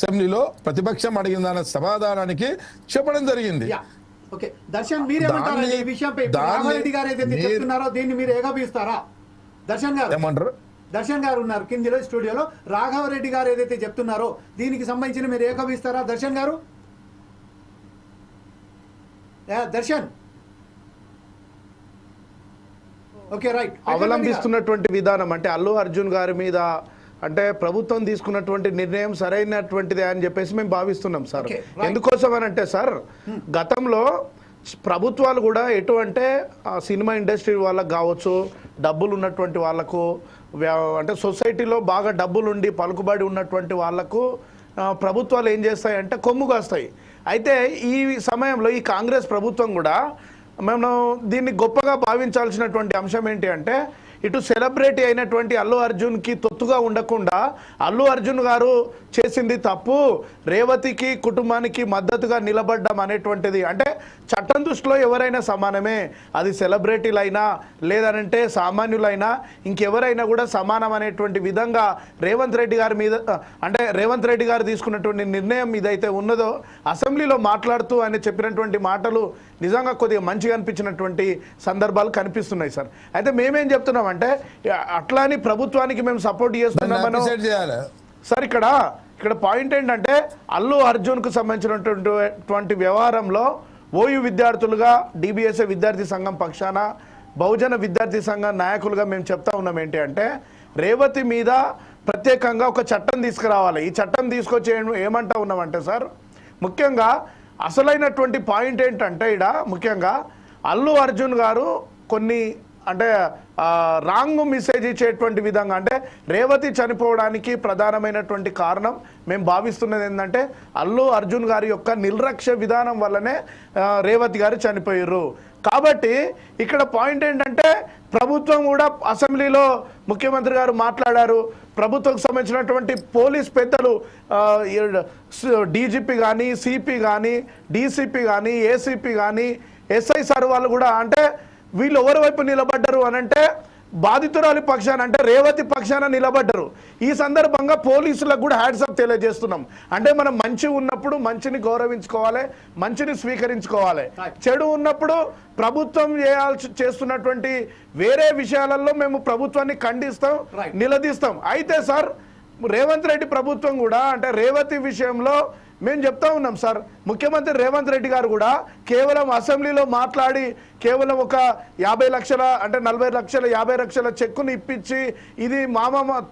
అసెంబ్లీలో ప్రతిపక్షం అడిగిన దాని సమాధానానికి చెప్పడం జరిగింది. ఓకే దర్శన్ మీరేమంటారు ఈ విషయంపై? రాఘవరెడ్డి గారు ఏదైతే చెప్తున్నారో దీన్ని మీరు ఏకీభవిస్తారా? దర్శన్ గారు ఏమంటారు? దర్శన్ గారు ఉన్నారు కిందిలో స్టూడియోలో. రాఘవరెడ్డి గారు ఏదైతే చెప్తున్నారో దీనికి సంబంధించిన మీరు ఏకీభవిస్తారా దర్శన్ గారు? Darshan okay right. అవలంబిస్తున్నటువంటి విధానం అంటే అల్లు అర్జున్ గారి మీద అంటే ప్రభుత్వం తీసుకున్నటువంటి నిర్ణయం సరైనటువంటిదే అని చెప్పేసి మేము భావిస్తున్నాం సార్. ఎందుకోసం అని అంటే సార్, గతంలో ప్రభుత్వాలు కూడా ఎటు అంటే సినిమా ఇండస్ట్రీ వాళ్ళకు కావచ్చు, డబ్బులు ఉన్నటువంటి వాళ్ళకు, అంటే సొసైటీలో బాగా డబ్బులుండి పలుకుబడి ఉన్నటువంటి వాళ్ళకు ప్రభుత్వాలు ఏం చేస్తాయంటే కొమ్ము కాస్తాయి. అయితే ఈ సమయంలో ఈ కాంగ్రెస్ ప్రభుత్వం కూడా మేము దీన్ని గొప్పగా భావించాల్సినటువంటి అంశం ఏంటి అంటే, ఇటు సెలబ్రిటీ అయినటువంటి అల్లు అర్జున్కి తొత్తుగా ఉండకుండా అల్లు అర్జున్ గారు చేసింది తప్పు, రేవతికి కుటుంబానికి మద్దతుగా నిలబడ్డం అనేటువంటిది, అంటే చట్టం దృష్టిలో ఎవరైనా సమానమే, అది సెలబ్రిటీలైనా లేదనంటే సామాన్యులైనా ఇంకెవరైనా కూడా సమానం అనేటువంటి విధంగా రేవంత్ రెడ్డి గారి మీద అంటే రేవంత్ రెడ్డి గారు తీసుకున్నటువంటి నిర్ణయం ఇదైతే ఉన్నదో, అసెంబ్లీలో మాట్లాడుతూ ఆయన చెప్పినటువంటి మాటలు నిజంగా కొద్దిగా మంచిగా అనిపించినటువంటి సందర్భాలు కనిపిస్తున్నాయి సార్. అయితే మేమేం చెప్తున్నాం అంటే, అట్లా అని ప్రభుత్వానికి మేము సపోర్ట్ చేస్తున్నామని సార్, ఇక్కడ పాయింట్ ఏంటంటే అల్లు అర్జున్కు సంబంధించినటువంటి వ్యవహారంలో ఓయూ విద్యార్థులుగా డిబిఎస్ఏ విద్యార్థి సంఘం పక్షాన బహుజన విద్యార్థి సంఘం నాయకులుగా మేము చెప్తా ఉన్నాం ఏంటి అంటే, రేవతి మీద ప్రత్యేకంగా ఒక చట్టం తీసుకురావాలి. ఈ చట్టం తీసుకొచ్చి ఏమంటా ఉన్నామంటే సార్, ముఖ్యంగా అసలైనటువంటి పాయింట్ ఏంటంటే ముఖ్యంగా అల్లు అర్జున్ గారు కొన్ని అంటే రాంగ్ మెసేజ్ ఇచ్చేటువంటి విధంగా, అంటే రేవతి చనిపోవడానికి ప్రధానమైనటువంటి కారణం మేము భావిస్తున్నది ఏంటంటే అల్లు అర్జున్ గారి యొక్క నిర్లక్ష్య విధానం వల్లనే రేవతి గారు చనిపోయారు. కాబట్టి ఇక్కడ పాయింట్ ఏంటంటే, ప్రభుత్వం కూడా అసెంబ్లీలో ముఖ్యమంత్రి గారు మాట్లాడారు, ప్రభుత్వంకి సంబంధించినటువంటి పోలీస్ పెద్దలు డీజీపీ కానీ, సిపి కానీ, డీసీపీ కానీ, ఏసీపీ కానీ, ఎస్ఐ సార్ వాళ్ళు కూడా అంటే వీళ్ళు ఎవరి వైపు నిలబడ్డరు అనంటే బాధితురాలి పక్షాన అంటే రేవతి పక్షాన నిలబడ్డరు. ఈ సందర్భంగా పోలీసులకు కూడా హ్యాట్సప్ తెలియజేస్తున్నాం. అంటే మనం మంచి ఉన్నప్పుడు మంచిని గౌరవించుకోవాలి, మంచిని స్వీకరించుకోవాలి. చెడు ఉన్నప్పుడు ప్రభుత్వం చేస్తున్నటువంటి వేరే విషయాలలో మేము ప్రభుత్వాన్ని ఖండిస్తాం, నిలదీస్తాం. అయితే సార్ రేవంత్ రెడ్డి ప్రభుత్వం కూడా అంటే రేవతి విషయంలో మేము చెప్తా ఉన్నాం సార్, ముఖ్యమంత్రి రేవంత్ రెడ్డి గారు కూడా కేవలం అసెంబ్లీలో మాట్లాడి కేవలం ఒక 50 లక్షల అంటే 40 లక్షల 50 లక్షల చెక్కును ఇప్పించి ఇది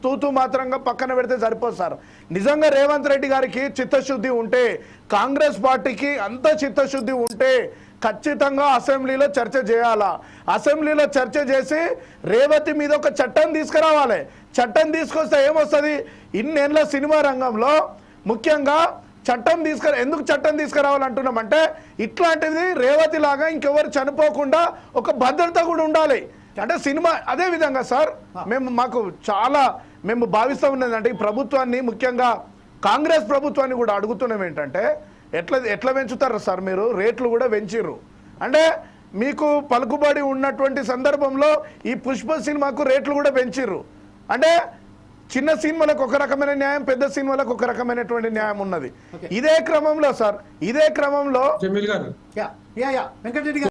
తూతూ మాత్రంగా పక్కన పెడితే సరిపోదు సార్. నిజంగా రేవంత్ రెడ్డి గారికి చిత్తశుద్ధి ఉంటే, కాంగ్రెస్ పార్టీకి అంత చిత్తశుద్ధి ఉంటే ఖచ్చితంగా అసెంబ్లీలో చర్చ చేయాలా. అసెంబ్లీలో చర్చ చేసి రేవతి మీద ఒక చట్టం తీసుకురావాలి. చట్టం తీసుకొస్తే ఏమొస్తుంది, ఇన్నేళ్ళ సినిమా రంగంలో ముఖ్యంగా ఎందుకు చట్టం తీసుకురావాలంటున్నామంటే, ఇట్లాంటిది రేవతి లాగా ఇంకెవరు చనిపోకుండా ఒక భద్రత కూడా ఉండాలి. అంటే సినిమా అదే విధంగా సార్ మేము భావిస్తూ ఉన్నది అంటే, ఈ ప్రభుత్వాన్ని ముఖ్యంగా కాంగ్రెస్ ప్రభుత్వాన్ని కూడా అడుగుతున్నాం ఏంటంటే, ఎట్లా పెంచుతారు సార్ మీరు? రేట్లు కూడా పెంచిర్రు. అంటే మీకు పలుకుబడి ఉన్నటువంటి సందర్భంలో ఈ పుష్ప సినిమాకు రేట్లు కూడా పెంచిర్రు. అంటే చిన్న సినిమాలకు ఒక రకమైన న్యాయం, పెద్ద సినిమాలకు ఒక రకమైనటువంటి న్యాయం ఉన్నది. ఇదే క్రమంలో సార్,